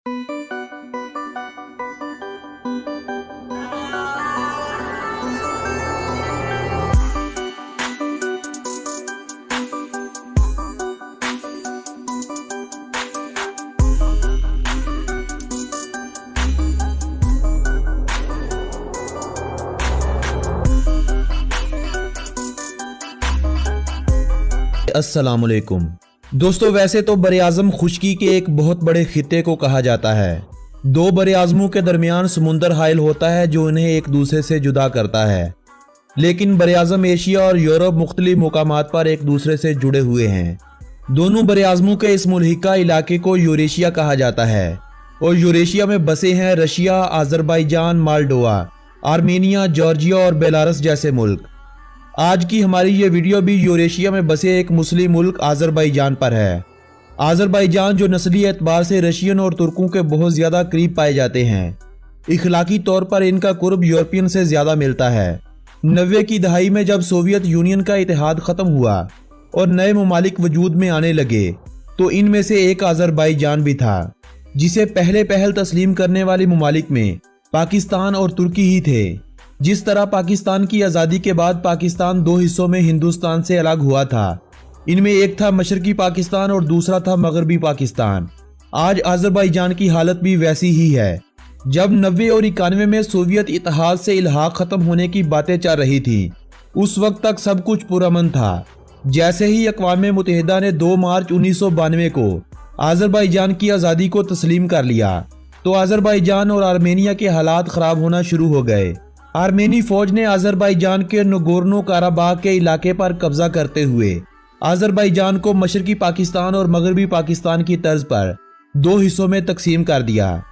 अस्सलामुअलैकुम दोस्तों, वैसे तो बरे-आज़म खुश्की के एक बहुत बड़े खित्ते को कहा जाता है। दो बरे-आज़मों के दरमियान समुंदर हाइल होता है जो इन्हें एक दूसरे से जुदा करता है, लेकिन बरे-आज़म एशिया और यूरोप मुख्तलिफ मुकामात पर एक दूसरे से जुड़े हुए हैं। दोनों बरे-आज़मों के इस मुल्हिका इलाके को यूरेशिया कहा जाता है और यूरेशिया में बसे हैं Russia, Azerbaijan, Moldova, Armenia, Georgia और बेलारूस जैसे मुल्क। आज की हमारी ये वीडियो भी यूरेशिया में बसे एक मुस्लिम मुल्क अज़रबैजान पर है। अज़रबैजान जो नस्ली एतबार से रशियन और तुर्कों के बहुत ज़्यादा करीब पाए जाते हैं। इखलाकी तौर पर इनका कुर्ब यूरोपियन से ज़्यादा मिलता है। 90 की दहाई में जब सोवियत यूनियन का इतिहाद ख़त्म हुआ और नए ममालिक वजूद में आने लगे तो इनमें से एक अज़रबैजान भी था, जिसे पहल तस्लीम करने वाले ममालिक में पाकिस्तान और तुर्की ही थे। जिस तरह पाकिस्तान की आज़ादी के बाद पाकिस्तान दो हिस्सों में हिंदुस्तान से अलग हुआ था, इनमें एक था मशरकी पाकिस्तान और दूसरा था मगरबी पाकिस्तान। आज अज़रबैजान की हालत भी वैसी ही है। जब 90 और 91 में सोवियत इत्तेहाद से इल्हाक ख़त्म होने की बातें चल रही थी, उस वक्त तक सब कुछ पुरअमन था। जैसे ही अक़वाम मुत्तहिदा ने 2 मार्च 1992 को अज़रबैजान की आज़ादी को तस्लीम कर लिया तो अज़रबैजान और आर्मेनिया के हालात ख़राब होना शुरू हो गए। आर्मेनी फौज ने अज़रबैजान के नगोर्नो काराबाग के इलाके पर कब्जा करते हुए अज़रबैजान को मशरकी पाकिस्तान और मगरबी पाकिस्तान की तर्ज पर 2 हिस्सों में तकसीम कर दिया।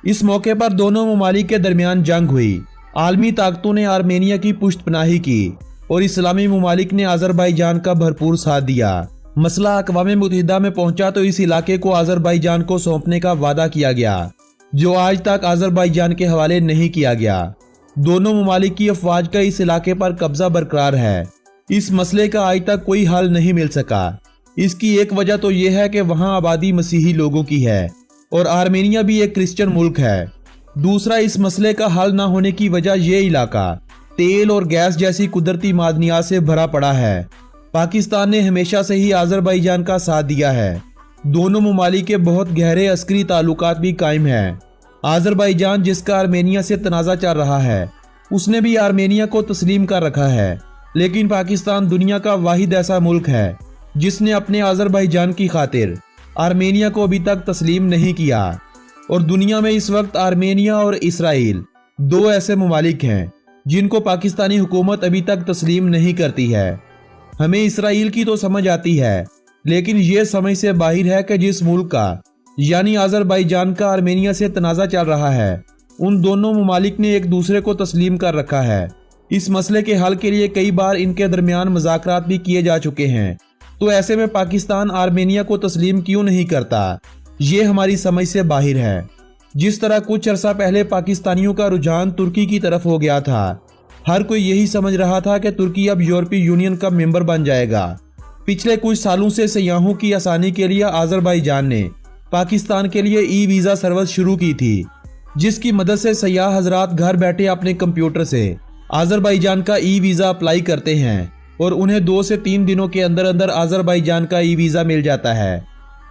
इस मौके पर दोनों ममालिक के दरमियान जंग हुई। आलमी ताकतों ने आर्मेनिया की पुष्टपनाही की और इस्लामी ममालिक ने अज़रबैजान का भरपूर साथ दिया। मसला अक़वाम मुत्तहिदा में पहुंचा तो इस इलाके को अज़रबैजान को सौंपने का वादा किया गया, जो आज तक अज़रबैजान के हवाले नहीं किया गया। दोनों ममालिक की अफवाज का इस इलाके पर कब्जा बरकरार है। इस मसले का आज तक कोई हल नहीं मिल सका। इसकी एक वजह तो यह है कि वहां आबादी मसीही लोगों की है और आर्मेनिया भी एक क्रिश्चियन मुल्क है। दूसरा, इस मसले का हल न होने की वजह यह इलाका तेल और गैस जैसी कुदरती मादनियात से भरा पड़ा है। पाकिस्तान ने हमेशा से ही अज़रबैजान का साथ दिया है। दोनों ममालिक के बहुत गहरे अस्करी ताल्लुकात भी कायम है। अज़रबैजान, जिसका आर्मेनिया से तनाज़ा चल रहा है, उसने भी आर्मेनिया को तस्लीम कर रखा है, लेकिन पाकिस्तान दुनिया का वाहिद ऐसा मुल्क है जिसने अपने अज़रबैजान की खातिर आर्मेनिया को अभी तक तस्लीम नहीं किया। और दुनिया में इस वक्त आर्मेनिया और इसराइल 2 ऐसे ममालिक हैं जिनको पाकिस्तानी हुकूमत अभी तक तस्लीम नहीं करती है। हमें इसराइल की तो समझ आती है, लेकिन ये समझ से बाहर है कि जिस मुल्क का यानी अज़रबैजान का आर्मेनिया से तनाज़ा चल रहा है, उन दोनों ममालिक ने एक दूसरे को तस्लीम कर रखा है। इस मसले के हल के लिए कई बार इनके दरमियान मुज़ाकरात भी किए जा चुके हैं। तो ऐसे में पाकिस्तान आर्मेनिया को तस्लीम क्यों नहीं करता, ये हमारी समझ से बाहर है। जिस तरह कुछ अरसा पहले पाकिस्तानियों का रुझान तुर्की की तरफ हो गया था, हर कोई यही समझ रहा था कि तुर्की अब यूरोपीय यूनियन का मेंबर बन जाएगा। पिछले कुछ सालों से सयाहों की आसानी के लिए अज़रबैजान ने पाकिस्तान के लिए ई वीज़ा सर्विस शुरू की थी, जिसकी मदद से सयाह हजरात घर बैठे अपने कंप्यूटर से अज़रबैजान का ई वीज़ा अप्लाई करते हैं और उन्हें 2 से 3 दिनों के अंदर अंदर अज़रबैजान का ई वीज़ा मिल जाता है।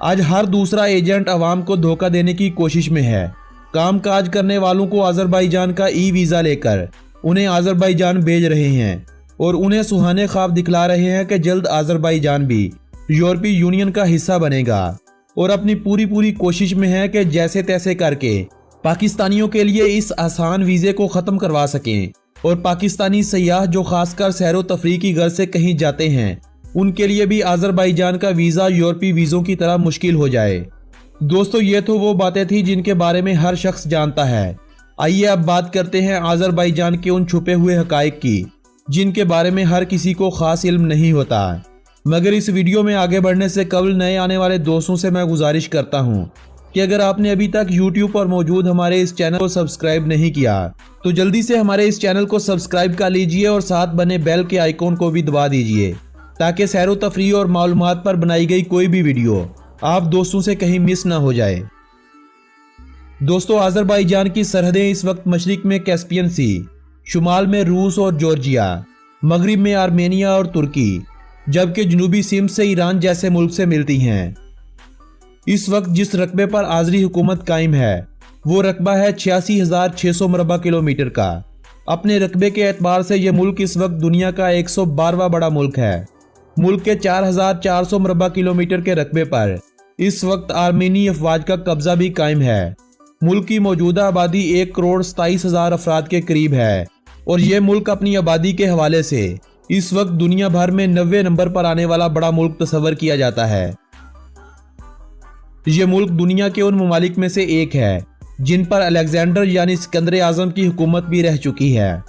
आज हर दूसरा एजेंट अवाम को धोखा देने की कोशिश में है। कामकाज करने वालों को अज़रबैजान का ई वीज़ा लेकर उन्हें अज़रबैजान भेज रहे हैं और उन्हें सुहाने ख्वाब दिखला रहे हैं कि जल्द अज़रबैजान भी यूरोपीय यूनियन का हिस्सा बनेगा और अपनी पूरी कोशिश में है कि जैसे तैसे करके पाकिस्तानियों के लिए इस आसान वीज़े को ख़त्म करवा सकें और पाकिस्तानी सयाह जो खासकर सैरो तफरीह की गर्ज से कहीं जाते हैं, उनके लिए भी अज़रबैजान का वीज़ा यूरोपीय वीज़ों की तरह मुश्किल हो जाए। दोस्तों, ये तो वो बातें थी जिनके बारे में हर शख्स जानता है। आइए अब बात करते हैं अज़रबैजान के उन छुपे हुए हक़ाइक़ की जिनके बारे में हर किसी को ख़ास इल्म नहीं होता। मगर इस वीडियो में आगे बढ़ने से कबल नए आने वाले दोस्तों से मैं गुजारिश करता हूं कि अगर आपने अभी तक YouTube पर मौजूद हमारे इस चैनल को सब्सक्राइब नहीं किया तो जल्दी से हमारे इस चैनल को सब्सक्राइब कर लीजिए और साथ बने बेल के आइकॉन को भी दबा दीजिए ताकि सैरो तफरीह और मालूमात पर बनाई गई कोई भी वीडियो आप दोस्तों से कहीं मिस ना हो जाए। दोस्तों, अजरबैजान की सरहदें इस वक्त मशरिक में कैस्पियन सी, शुमाल में रूस और जॉर्जिया, मगरिब में आर्मेनिया और तुर्की, जबकि जनूबी सिंध से ईरान जैसे मुल्क से मिलती हैं। इस वक्त जिस रकबे पर आज़री हुकूमत कायम है वो रकबा है 86,600 मरबा किलोमीटर का। अपने रकबे के एतबार से यह मुल्क इस वक्त दुनिया का 112वां बड़ा मुल्क है। मुल्क के 4,400 मरबा किलोमीटर के रकबे पर इस वक्त आर्मेनी अफवाज का कब्जा भी कायम है। मुल्क की मौजूदा आबादी 1,27,000 अफराद के करीब है और यह मुल्क अपनी आबादी के हवाले से इस वक्त दुनिया भर में 90 नंबर पर आने वाला बड़ा मुल्क तस्वर किया जाता है। यह मुल्क दुनिया के उन ममालिक में से एक है जिन पर अलेक्जेंडर यानी सिकंदर आजम की हुकूमत भी रह चुकी है।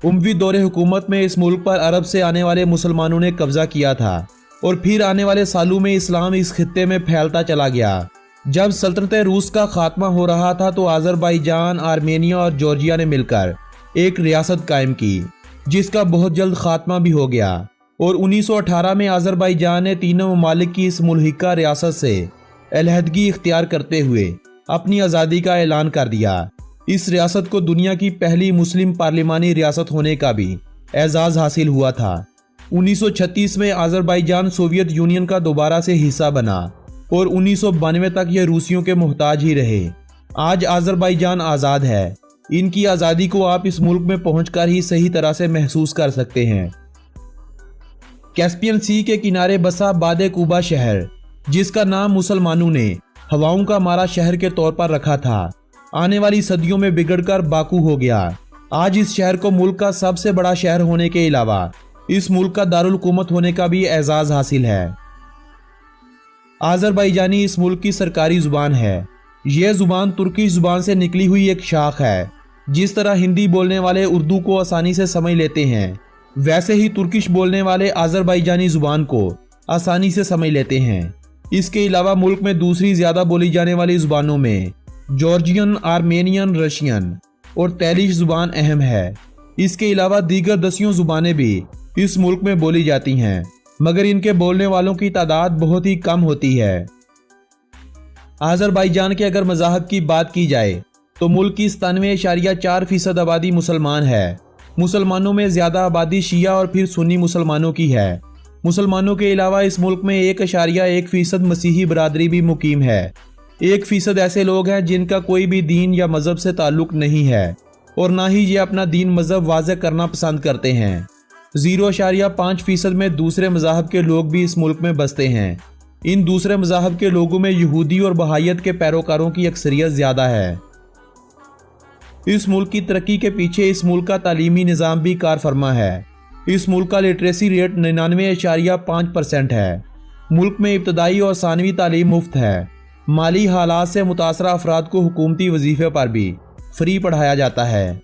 उमवी दौरे हुकूमत में इस मुल्क पर अरब से आने वाले मुसलमानों ने कब्जा किया था और फिर आने वाले सालों में इस्लाम इस खित्ते में फैलता चला गया। जब सल्तनत रूस का खात्मा हो रहा था तो अजरबैजान, आर्मेनिया और जॉर्जिया ने मिलकर एक रियासत कायम की जिसका बहुत जल्द खात्मा भी हो गया और 1918 में अजरबैजान ने तीनों ममालिक की इस मुल्हिका रियासत से अलहदगी इख्तियार करते हुए अपनी आज़ादी का ऐलान कर दिया। इस रियासत को दुनिया की पहली मुस्लिम पार्लिमानी रियासत होने का भी एजाज़ हासिल हुआ था। 1936 में अजरबैजान सोवियत यूनियन का दोबारा से हिस्सा बना और 1992 तक यह रूसियों के मोहताज ही रहे। आज अजरबैजान आज़ाद है। इनकी आज़ादी को आप इस मुल्क में पहुंचकर ही सही तरह से महसूस कर सकते हैं। कैस्पियन सी के किनारे बसा बादे कुबा शहर, जिसका नाम मुसलमानों ने हवाओं का मारा शहर के तौर पर रखा था, आने वाली सदियों में बिगड़कर बाकू हो गया। आज इस शहर को मुल्क का सबसे बड़ा शहर होने के अलावा इस मुल्क का दारुल हुकूमत होने का भी एजाज हासिल है। अजरबैजानी इस मुल्क की सरकारी जुबान है। यह जुबान तुर्की जुबान से निकली हुई एक शाख है। जिस तरह हिंदी बोलने वाले उर्दू को आसानी से समझ लेते हैं, वैसे ही तुर्किश बोलने वाले अजरबैजानी जुबान को आसानी से समझ लेते हैं। इसके अलावा मुल्क में दूसरी ज्यादा बोली जाने वाली जुबानों में जॉर्जियन, आर्मेनियन, रशियन और तैलिश जुबान अहम है। इसके अलावा दीगर 10 जुबानें भी इस मुल्क में बोली जाती हैं, मगर इनके बोलने वालों की तादाद बहुत ही कम होती है। अजरबैजान के अगर मज़ाहब की बात की जाए तो मुल्क की 97.4% आबादी मुसलमान है। मुसलमानों में ज़्यादा आबादी शिया और फिर सुन्नी मुसलमानों की है। मुसलमानों के अलावा इस मुल्क में 1.1% मसीही बरादरी भी मुकीम है। 1% ऐसे लोग हैं जिनका कोई भी दीन या मज़हब से ताल्लुक़ नहीं है और ना ही ये अपना दीन मज़हब वाज़ेह करना पसंद करते हैं। 0.5% में दूसरे मज़ाहब के लोग भी इस मुल्क में बसते हैं। इन दूसरे मज़ाहब के लोगों में यहूदी और बहायत के पैरोकारों की अक्सरियत ज़्यादा है। इस मुल्क की तरक्की के पीछे इस मुल्क का तालीमी निज़ाम भी कार फरमा है। इस मुल्क का लिटरेसी रेट 99.5% है। मुल्क में इब्तदाई और सानवी तालीम मुफ्त है। माली हालात से मुतासरा अफराद को हुकूमती वजीफे पर भी फ्री पढ़ाया जाता है।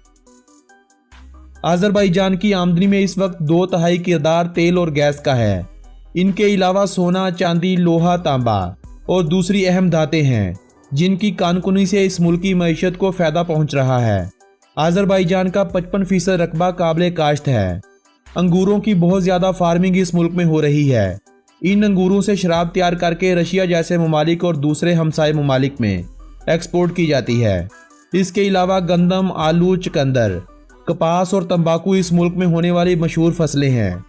अजरबैजान की आमदनी में इस वक्त 2/3 किरदार तेल और गैस का है। इनके अलावा सोना, चांदी, लोहा, तांबा और दूसरी अहम धातें हैं जिनकी कानकुनी से इस मुल्क की मईशत को फ़ायदा पहुंच रहा है। अजरबैजान का 55% रकबा काबिल काश्त है। अंगूरों की बहुत ज़्यादा फार्मिंग इस मुल्क में हो रही है। इन अंगूरों से शराब तैयार करके रशिया जैसे ममालिक और दूसरे हमसाय ममालिक में एक्सपोर्ट की जाती है। इसके अलावा गंदम, आलू, चुकंदर, कपास और तंबाकू इस मुल्क में होने वाली मशहूर फसलें हैं।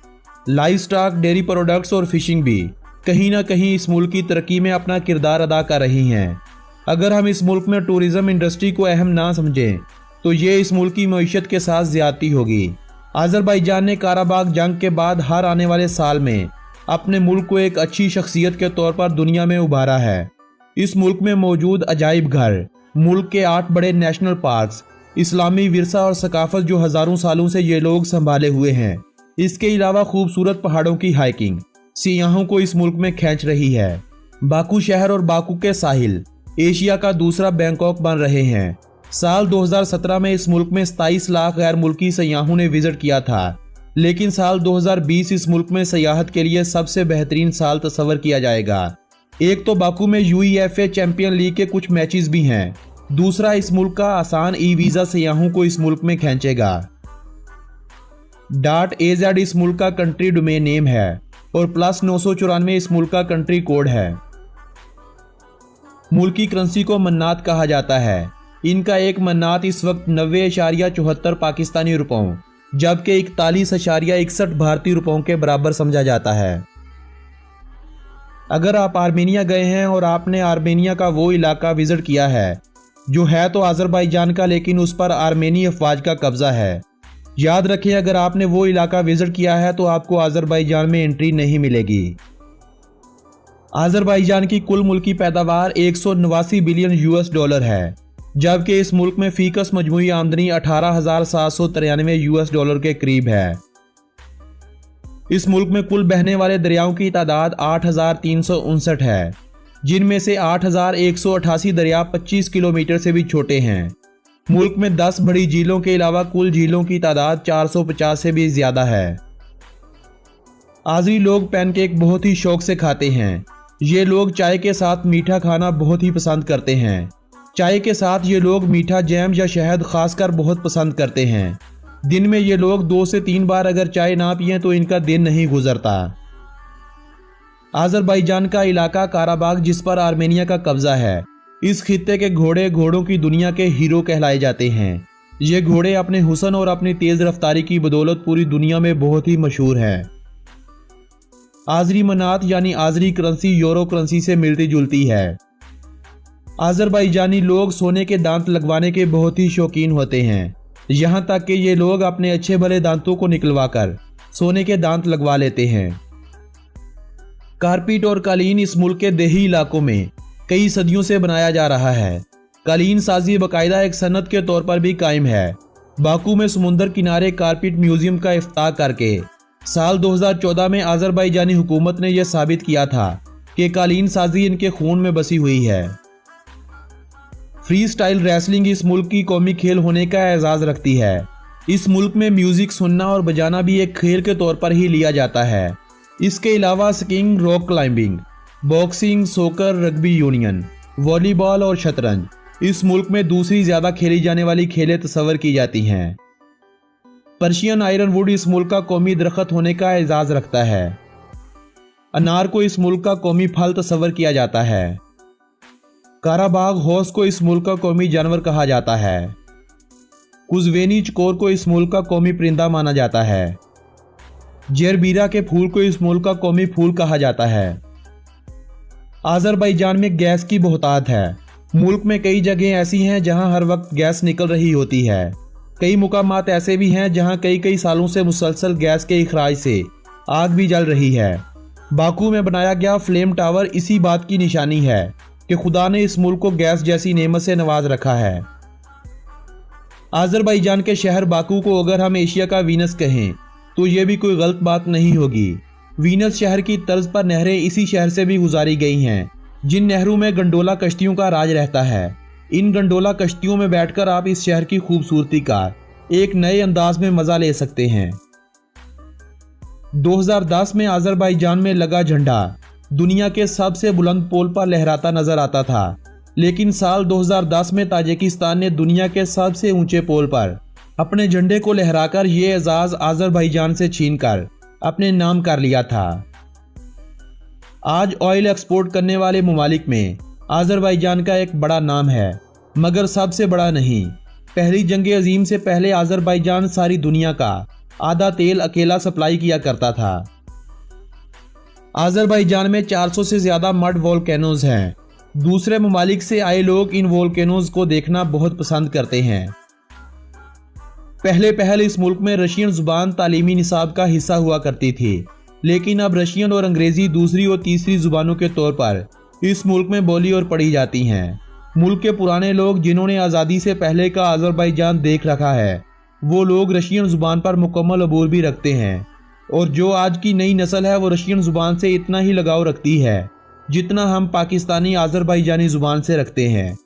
लाइव स्टॉक, डेयरी प्रोडक्ट्स और फिशिंग भी कहीं ना कहीं इस मुल्क की तरक्की में अपना किरदार अदा कर रही हैं। अगर हम इस मुल्क में टूरिज्म इंडस्ट्री को अहम ना समझें तो ये इस मुल्क की मईशत के साथ ज्यादती होगी। अजरबैजान ने काराबाग जंग के बाद हर आने वाले साल में अपने मुल्क को एक अच्छी शख्सियत के तौर पर दुनिया में उभारा है। इस मुल्क में मौजूद अजायब घर, मुल्क के 8 बड़े नेशनल पार्क्स, इस्लामी विरसा और सकाफत जो हज़ारों सालों से ये लोग संभाले हुए हैं। इसके अलावा खूबसूरत पहाड़ों की हाइकिंग सियाहों को इस मुल्क में खींच रही है। बाकू शहर और बाकू के साहिल एशिया का दूसरा बैंकॉक बन रहे हैं। साल 2017 में इस मुल्क में 27 लाख गैर मुल्की सयाहों ने विजिट किया था, लेकिन साल 2020 इस मुल्क में सयाहत के लिए सबसे बेहतरीन साल तस्वर किया जाएगा। एक तो बाकू में UEFA चैंपियन लीग के कुछ मैचेस भी हैं, दूसरा इस मुल्क का आसान वीज़ा सयाहों को इस मुल्क में खींचेगा। .az इस मुल्क का कंट्री डोमेन नेम है और +994 इस मुल्क का कंट्री कोड है। मुल्क की करेंसी को मन्नात कहा जाता है। इनका एक मन्नात इस वक्त 90.74 पाकिस्तानी रुपयों जबकि 41.61 भारतीय रुपयों के बराबर समझा जाता है। अगर आप आर्मेनिया गए हैं और आपने आर्मेनिया का वो इलाका विजिट किया है जो है तो अजरबैजान का, लेकिन उस पर आर्मेनी अफवाज का कब्जा है, याद रखें अगर आपने वो इलाका विजिट किया है तो आपको अजरबैजान में एंट्री नहीं मिलेगी। अजरबैजान की कुल मुल्की पैदावार 189 बिलियन US$ है, जबकि इस मुल्क में फीकस मजमूई आमदनी 18,793 US$ के करीब है। इस मुल्क में कुल बहने वाले दरियाओं की तादाद 8,359 है, जिनमें से 8,188 दरिया 25 किलोमीटर से भी छोटे हैं। मुल्क में 10 बड़ी झीलों के अलावा कुल झीलों की तादाद 450 से भी ज्यादा है। आज़री लोग पैनकेक बहुत ही शौक से खाते हैं। ये लोग चाय के साथ मीठा खाना बहुत ही पसंद करते हैं। चाय के साथ ये लोग मीठा जैम या शहद खासकर बहुत पसंद करते हैं। दिन में ये लोग 2 से 3 बार अगर चाय ना पिएं तो इनका दिन नहीं गुजरता। अजरबैजान का इलाका काराबाग जिस पर आर्मेनिया का कब्जा है, इस खित्ते के घोड़े घोड़ों की दुनिया के हीरो कहलाए जाते हैं। ये घोड़े अपने हुस्न और अपनी तेज रफ्तारी की बदौलत पूरी दुनिया में बहुत ही मशहूर हैं। आज़री मनात यानी आज़री करेंसी यूरो करेंसी से मिलती जुलती है। अजरबैजानी लोग सोने के दांत लगवाने के बहुत ही शौकीन होते हैं, यहाँ तक कि ये लोग अपने अच्छे भले दांतों को निकलवाकर सोने के दांत लगवा लेते हैं। कारपेट और कालीन इस मुल्क के देही इलाकों में कई सदियों से बनाया जा रहा है। कालीन साजी बाकायदा एक सनत के तौर पर भी कायम है। बाकू में समुंदर किनारे कारपेट म्यूजियम का इफ्ताह करके साल 2014 में अजरबैजानी हुकूमत ने यह साबित किया था कि कालीन साजी इनके खून में बसी हुई है। फ्री स्टाइल रेसलिंग इस मुल्क की कौमी खेल होने का एजाज रखती है। इस मुल्क में म्यूजिक सुनना और बजाना भी एक खेल के तौर पर ही लिया जाता है। इसके अलावा स्कीइंग, रॉक क्लाइंबिंग, बॉक्सिंग, सोकर, रग्बी यूनियन, वॉलीबॉल और शतरंज इस मुल्क में दूसरी ज्यादा खेली जाने वाली खेलें तस्वर की जाती हैं। पर्शियन आयरन वुड इस मुल्क का कौमी दरख्त होने का एजाज रखता है। अनार को इस मुल्क का कौमी फल तस्वर किया जाता है। काराबाग हॉर्स को इस मुल्क का कौमी जानवर कहा जाता है। कुजवेनी चकोर को इस मुल्क का कौमी परिंदा माना जाता है। जेरबीरा के फूल को इस मुल्क का कौमी फूल कहा जाता है। अजरबैजान में गैस की बहुतायत है। मुल्क में कई जगह ऐसी हैं जहां हर वक्त गैस निकल रही होती है। कई मुकामात ऐसे भी हैं जहां कई सालों से मुसलसल गैस के इखराज से आग भी जल रही है। बाकू में बनाया गया फ्लेम टावर इसी बात की निशानी है कि खुदा ने इस मुल्क को गैस जैसी नेमत से नवाज रखा है। अजरबैजान के शहर बाकू को अगर हम एशिया का वीनस कहें तो यह भी कोई गलत बात नहीं होगी। वीनस शहर की तर्ज पर नहरें इसी शहर से भी गुजारी गई हैं, जिन नहरों में गंडोला कश्तियों का राज रहता है। इन गंडोला कश्तियों में बैठकर आप इस शहर की खूबसूरती का एक नए अंदाज में मजा ले सकते हैं। 2010 में अजरबैजान में लगा झंडा दुनिया के सबसे बुलंद पोल पर लहराता नजर आता था, लेकिन साल 2010 में ताजिकिस्तान ने दुनिया के सबसे ऊंचे पोल पर अपने झंडे को लहराकर ये एजाज अजरबैजान से छीनकर अपने नाम कर लिया था। आज ऑयल एक्सपोर्ट करने वाले ममालिक में अजरबैजान का एक बड़ा नाम है, मगर सबसे बड़ा नहीं। पहली जंग अजीम से पहले अजरबैजान सारी दुनिया का आधा तेल अकेला सप्लाई किया करता था। अजरबैजान में 400 से ज्यादा मड वोल्केनोज हैं। दूसरे ममालिक से आए लोग इन वोल्केनोज को देखना बहुत पसंद करते हैं। पहले इस मुल्क में रशियन जुबान तालीमी निसाब का हिस्सा हुआ करती थी, लेकिन अब रशियन और अंग्रेजी दूसरी और तीसरी जुबानों के तौर पर इस मुल्क में बोली और पढ़ी जाती हैं। मुल्क के पुराने लोग जिन्होंने आज़ादी से पहले का अजरबैजान देख रखा है, वो लोग रशियन जुबान पर मुकम्मल अबूर भी रखते हैं, और जो आज की नई नस्ल है वो रशियन जुबान से इतना ही लगाव रखती है जितना हम पाकिस्तानी अजरबैजानी जुबान से रखते हैं।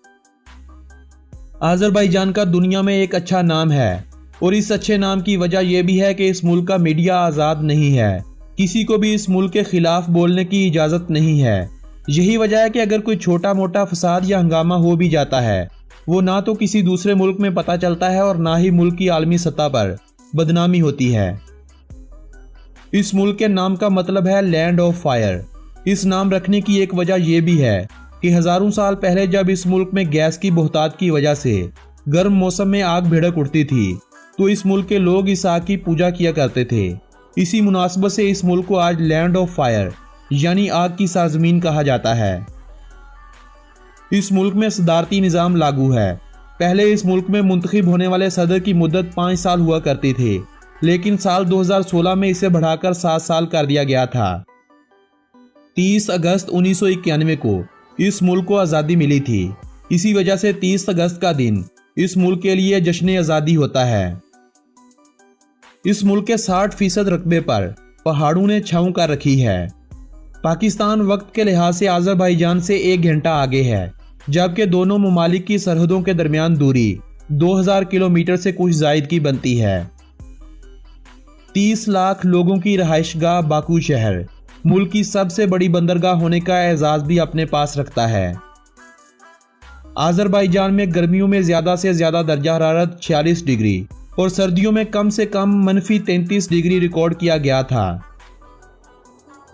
अजरबैजान का दुनिया में एक अच्छा नाम है, और इस अच्छे नाम की वजह यह भी है कि इस मुल्क का मीडिया आज़ाद नहीं है। किसी को भी इस मुल्क के खिलाफ बोलने की इजाज़त नहीं है। यही वजह है कि अगर कोई छोटा मोटा फसाद या हंगामा हो भी जाता है, वो ना तो किसी दूसरे मुल्क में पता चलता है और ना ही मुल्क की आलमी सतह पर बदनामी होती है। इस मुल्क के नाम का मतलब है लैंड ऑफ फायर। इस नाम रखने की एक वजह यह भी है कि हजारों साल पहले जब इस मुल्क में गैस की बहुतायत की वजह से गर्म मौसम में आग भड़क उठती थी तो इस मुल्क के लोग इस आग की पूजा किया करते थे। इसी मुनासबत से इस मुल्क को आज लैंड ऑफ फायर यानी आग की सरजमीन कहा जाता है। इस मुल्क में सदारती निज़ाम लागू है। पहले इस मुल्क में मुंतखब होने वाले सदर की मुद्दत 5 साल हुआ करती थी, लेकिन साल 2016 में इसे बढ़ाकर 7 साल कर दिया गया था। 30 अगस्त 1991 को इस मुल्क को आज़ादी मिली थी। इसी वजह से 30 अगस्त का दिन इस मुल्क के लिए जश्न आज़ादी होता है। इस मुल्क के 60% रकबे पर पहाड़ों ने छांव कर रखी है। पाकिस्तान वक्त के लिहाज से आज़रबाईजान से 1 घंटा आगे है, जबकि दोनों ममालिक की सरहदों के दरमियान दूरी 2000 किलोमीटर से कुछ जायद की बनती है। 30 लाख लोगों की रहायशगाह बाकू शहर मुल्क की सबसे बड़ी बंदरगाह होने का एजाज भी अपने पास रखता है। आज़रबाईजान में गर्मियों में ज्यादा से ज्यादा दर्जा हरारत 46 डिग्री और सर्दियों में कम से कम -33 डिग्री रिकॉर्ड किया गया था।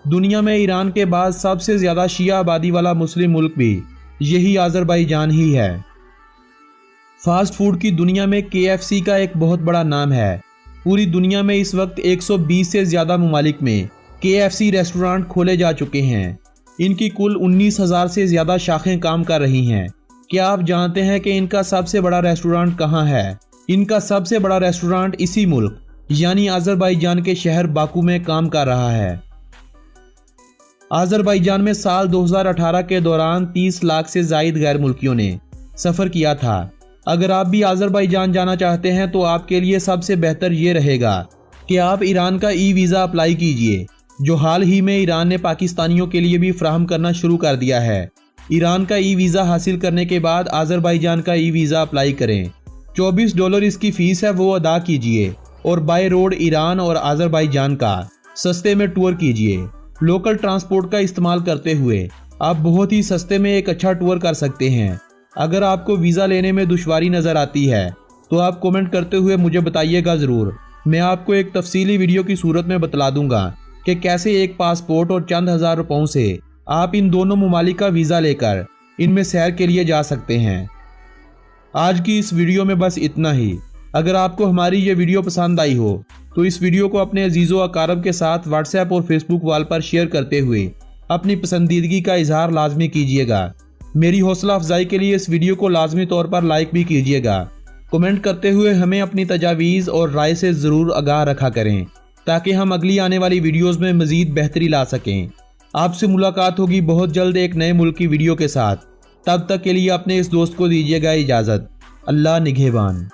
दुनिया में ईरान के बाद सबसे ज्यादा शिया आबादी वाला मुस्लिम मुल्क भी यही आज़रबाईजान ही है। फास्ट फूड की दुनिया में KFC का एक बहुत बड़ा नाम है। पूरी दुनिया में इस वक्त 120 से ज्यादा ममालिक में KFC रेस्टोरेंट खोले जा चुके हैं। इनकी कुल 19,000 से ज्यादा शाखें काम कर रही हैं। क्या आप जानते हैं कि इनका सबसे बड़ा रेस्टोरेंट कहाँ है? इनका सबसे बड़ा रेस्टोरेंट इसी मुल्क यानी आज़रबाईजान के शहर बाकू में काम कर रहा है। आज़रबाईजान में साल 2018 के दौरान 30 लाख से जायद गैर मुल्कियों ने सफ़र किया था। अगर आप भी आज़रबाईजान जाना चाहते हैं तो आपके लिए सबसे बेहतर ये रहेगा कि आप ईरान का ई-वीज़ा अप्लाई कीजिए, जो हाल ही में ईरान ने पाकिस्तानियों के लिए भी फ्राहम करना शुरू कर दिया है। ईरान का ई-वीज़ा हासिल करने के बाद आज़रबाईजान का ई-वीज़ा अप्लाई करें। $24 इसकी फ़ीस है, वो अदा कीजिए और बाय रोड ईरान और आज़रबाईजान का सस्ते में टूर कीजिए। लोकल ट्रांसपोर्ट का इस्तेमाल करते हुए आप बहुत ही सस्ते में एक अच्छा टूर कर सकते हैं। अगर आपको वीज़ा लेने में दुश्वारी नज़र आती है तो आप कमेंट करते हुए मुझे बताइएगा ज़रूर। मैं आपको एक तफसीली वीडियो की सूरत में बतला दूंगा कि कैसे एक पासपोर्ट और चंद हज़ार रुपयों से आप इन दोनों ममालिक का वीज़ा लेकर इनमें सैर के लिए जा सकते हैं। आज की इस वीडियो में बस इतना ही। अगर आपको हमारी ये वीडियो पसंद आई हो तो इस वीडियो को अपने अजीज़ो अकारब के साथ व्हाट्सएप और फेसबुक वॉल पर शेयर करते हुए अपनी पसंदीदगी का इजहार लाजमी कीजिएगा। मेरी हौसला अफजाई के लिए इस वीडियो को लाजमी तौर पर लाइक भी कीजिएगा। कमेंट करते हुए हमें अपनी तजावीज़ और राय से ज़रूर आगाह रखा करें ताकि हम अगली आने वाली वीडियोज़ में मज़ीद बेहतरी ला सकें। आपसे मुलाकात होगी बहुत जल्द एक नए मुल्क की वीडियो के साथ। तब तक के लिए अपने इस दोस्त को दीजिएगा इजाज़त। अल्लाह निगहबान।